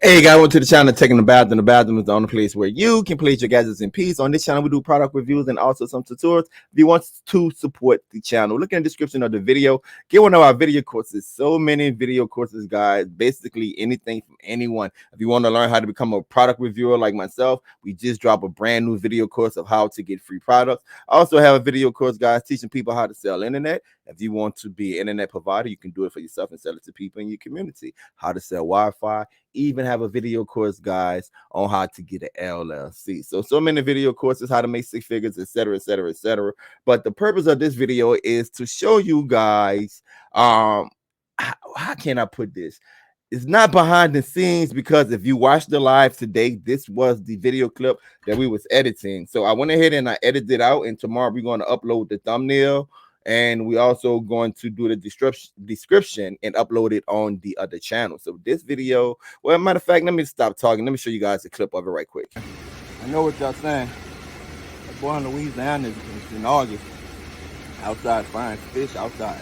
Hey guys, welcome to the channel Taking the Bathroom. The bathroom is the only place where you can place your gadgets in peace. On this channel, we do product reviews and also some tutorials. If you want to support the channel, look in the description of the video. Get one of our video courses. So many video courses, guys. Basically anything from anyone. If you want to learn how to become a product reviewer like myself, we just dropped a brand new video course of how to get free products. I also have a video course, guys, teaching people how to sell internet. If you want to be an internet provider, you can do it for yourself and sell it to people in your community. How to sell Wi-Fi. Even have a video course, guys, on how to get an LLC. So many video courses, how to make six figures, etc., etc., etc. But the purpose of this video is to show you guys, how can I put this? It's not behind the scenes, because if you watch the live today, this was the video clip that we was editing. So I went ahead and I edited it out, and tomorrow we're going to upload the thumbnail. And we also going to do the description and upload it on the other channel. So this video, well, matter of fact, let me stop talking. Let me show you guys a clip of it right quick. I know what y'all saying. That boy in Louisiana is in August. Outside frying fish outside.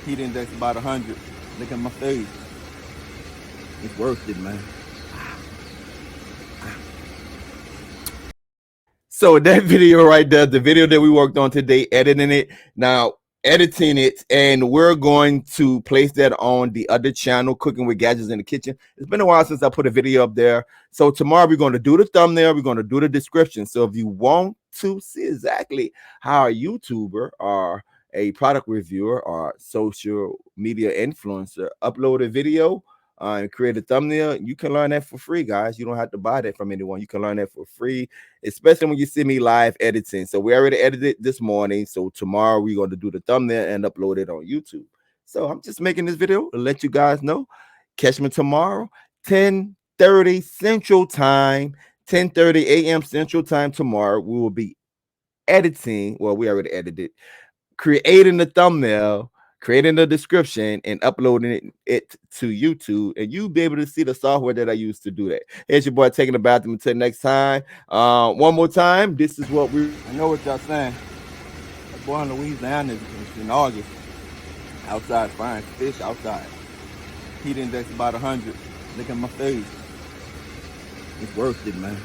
Heat index about 100. Look at my face. It's worth it, man. So that video right there, the video that we worked on today, editing it, and we're going to place that on the other channel, Cooking with Gadgets in the Kitchen. It's been a while since I put a video up there. So tomorrow we're going to do the thumbnail, we're going to do the description. So if you want to see exactly how a YouTuber or a product reviewer or social media influencer upload a video and create a thumbnail, you can learn that for free, guys. You don't have to buy that from anyone. You can learn that for free, especially when you see me live editing. So we already edited this morning. So tomorrow we're going to do the thumbnail and upload it on YouTube. So I'm just making this video to let you guys know. Catch me tomorrow, 10:30 Central Time, 10:30 a.m. Central Time tomorrow. We will be editing. Well, we already edited, creating the thumbnail, creating the description, and uploading it to YouTube, and you'll be able to see the software that I use to do that. Here's your boy Taking the Bathroom. Until next time, one more time, this is what I know what y'all saying. That boy in Louisiana is in August. Outside frying fish outside. Heat index about 100. Look at my face. It's worth it, man.